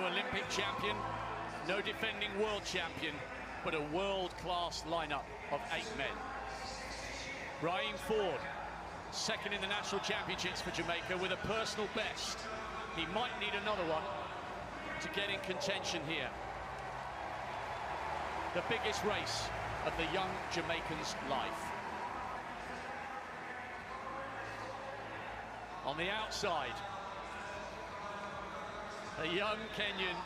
No Olympic champion, no defending world champion, but a world-class lineup of 8 men. Raheem Ford, second in the national championships for Jamaica with a personal best. He might need another one to get in contention here. The biggest race of the young Jamaican's life. On the outside, a young Kenyan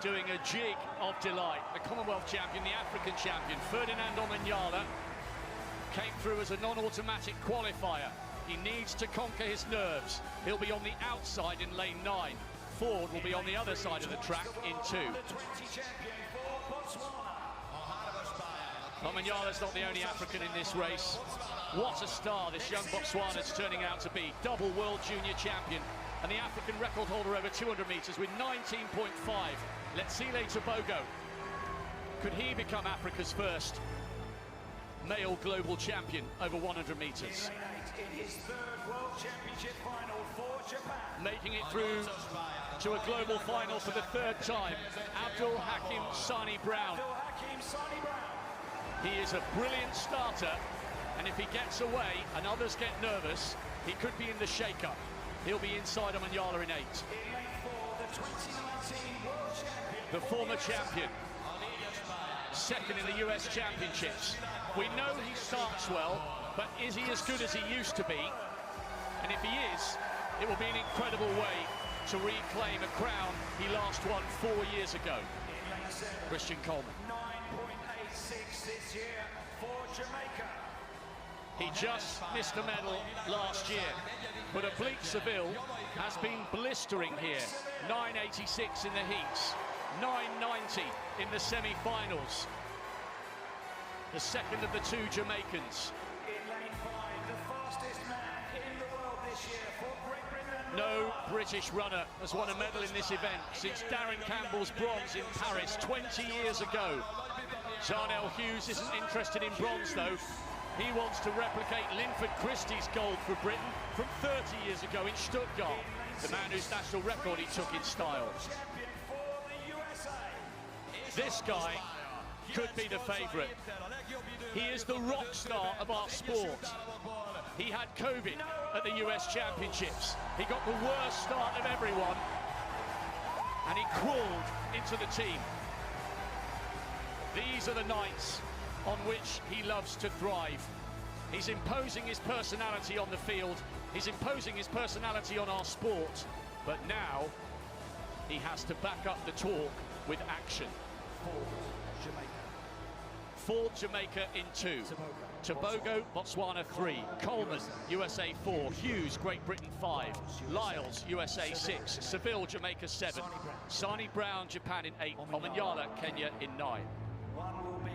doing a jig of delight. The Commonwealth champion, the African champion, Ferdinand Omanyala, came through as a non-automatic qualifier. He needs to conquer his nerves. He'll be on the outside in lane 9. Ford will be on the other side of the track in 2. Omanyala's not the only African in this race. What a star this young Botswana's turning out to be. Double world junior champion and the African record holder over 200 metres with 19.5. Letsile Tobogo. Could he become Africa's first male global champion over 100 metres? In his third World Championship final for Japan. Making it through to a global final for the 3rd time, Abdul Hakim Sani Brown. He is a brilliant starter, and if he gets away and others get nervous, he could be in the shake-up. He'll be inside Omanyala in 8. In lane 4, the 2019 World Champion. The former champion, second in the US Championships. We know he starts well, but is he as good as he used to be? And if he is, it will be an incredible way to reclaim a crown he last won 4 years ago. Christian Coleman. 9.86 this year for Jamaica. He just missed a medal last year, but Oblique Seville has been blistering here. 9.86 in the heats, 9.90 in the semi-finals. The second of the 2 Jamaicans. In lane 5, the fastest man in the world this year for Great Britain. No British runner has won a medal in this event since Darren Campbell's bronze in Paris 20 years ago. Jarnell Hughes isn't interested in bronze though. He wants to replicate Linford Christie's gold for Britain from 30 years ago in Stuttgart. The man whose national record he took in style. This guy could be the favourite. He is the rock star of our sport. He had COVID at the US Championships. He got the worst start of everyone, and he crawled into the team. These are the nights on which he loves to thrive. He's imposing his personality on the field. He's imposing his personality on our sport. But now, he has to back up the talk with action. Ford, Jamaica in 2. Tobogo, Botswana 3. Coleman, USA 4. Hughes, Great Britain 5. Lyles, USA 6. Seville, Jamaica 7. Sani Brown, Japan in 8. Omanyala, Kenya in 9. One will be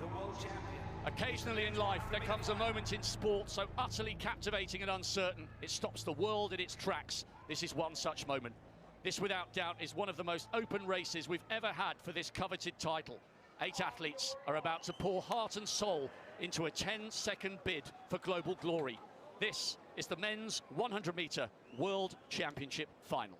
the world champion. Occasionally in life, there comes a moment in sport so utterly captivating and uncertain, it stops the world in its tracks. This is one such moment. This, without doubt, is one of the most open races we've ever had for this coveted title. 8 athletes are about to pour heart and soul into a 10-second bid for global glory. This is the men's 100-metre World Championship final.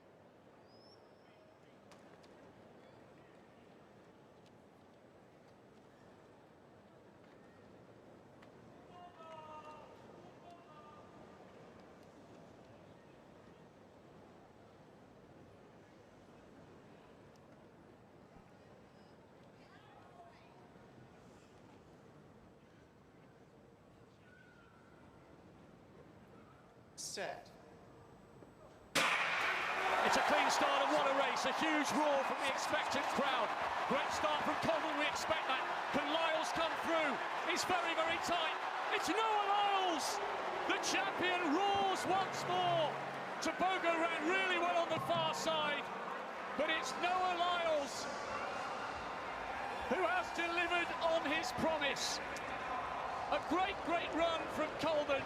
Set. It's a clean start and what a race. A huge roar from the expectant crowd. Great start from Coleman, we expect that. Can Lyles come through? It's very, very tight. It's Noah Lyles. The champion roars once more. Tobogo ran really well on the far side, but it's Noah Lyles who has delivered on his promise. A great, great run from Coleman,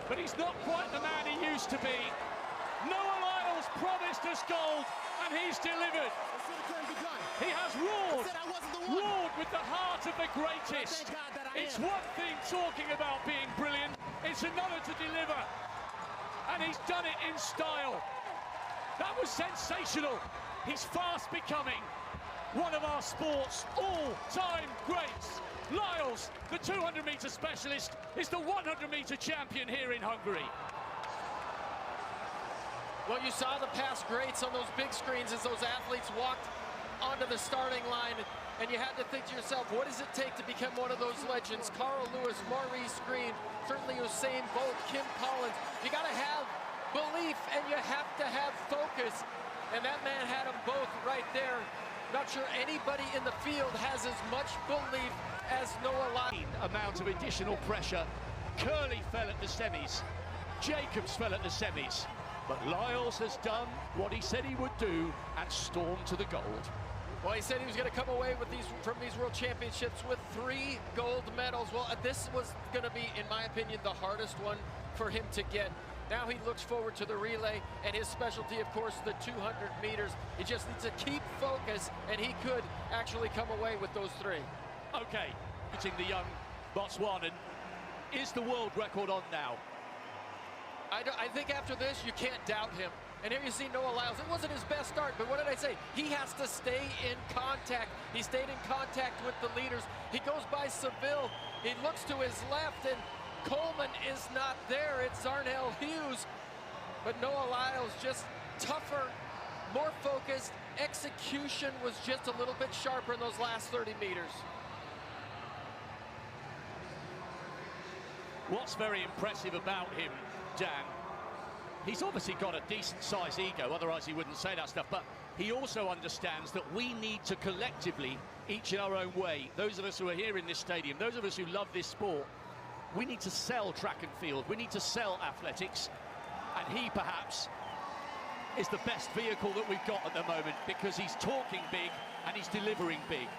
but he's not quite the man he used to be. Noah Lyles promised us gold, and he's delivered. He has roared with the heart of the greatest. It's one thing talking about being brilliant, it's another to deliver. And he's done it in style. That was sensational. He's fast becoming one of our sport's all-time greats. Lyles, the 200-meter specialist, is the 100-meter champion here in Hungary. Well, you saw the past greats on those big screens as those athletes walked onto the starting line, and you had to think to yourself, what does it take to become one of those legends? Carl Lewis, Maurice Green, certainly Usain Bolt, Kim Collins. You got to have belief, and you have to have focus, and that man had them both right there. Not sure anybody in the field has as much belief as Noah Lyles. Amount of additional pressure. Curley fell at the semis. Jacobs fell at the semis. But Lyles has done what he said he would do and stormed to the gold. Well, he said he was going to come away with from these World Championships with 3 gold medals. Well, this was going to be, in my opinion, the hardest one for him to get. Now he looks forward to the relay, and his specialty, of course, the 200 meters. He just needs to keep focus, and he could actually come away with those 3. Okay, hitting the young Botswanan. Is the world record on now? I think after this, you can't doubt him. And here you see Noah Lyles. It wasn't his best start, but what did I say? He has to stay in contact. He stayed in contact with the leaders. He goes by Seville. He looks to his left, and Coleman is not there. It's Arnell Hughes. But Noah Lyles just tougher, more focused. Execution was just a little bit sharper in those last 30 meters. What's very impressive about him, Dan, he's obviously got a decent-sized ego, otherwise he wouldn't say that stuff, but he also understands that we need to collectively, each in our own way, those of us who are here in this stadium, those of us who love this sport, we need to sell track and field, we need to sell athletics, and he perhaps is the best vehicle that we've got at the moment because he's talking big and he's delivering big.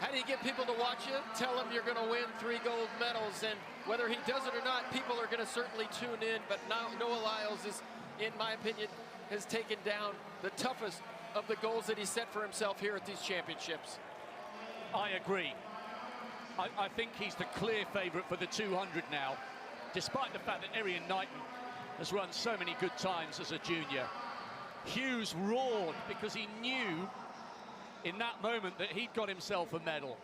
How do you get people to watch you? Tell them you're going to win 3 gold medals, and whether he does it or not, people are going to certainly tune in. But now Noah Lyles is, in my opinion, has taken down the toughest of the goals that he set for himself here at these championships. I agree. I think he's the clear favourite for the 200 now, despite the fact that Erien Knighton has run so many good times as a junior. Hughes roared because he knew in that moment that he'd got himself a medal.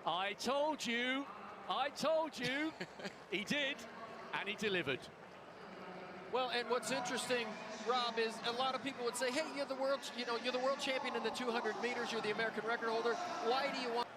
I told you, he did, and he delivered. Well, and what's interesting, Rob, is a lot of people would say, hey, you're the world champion in the 200 meters, you're the American record holder. Why do you want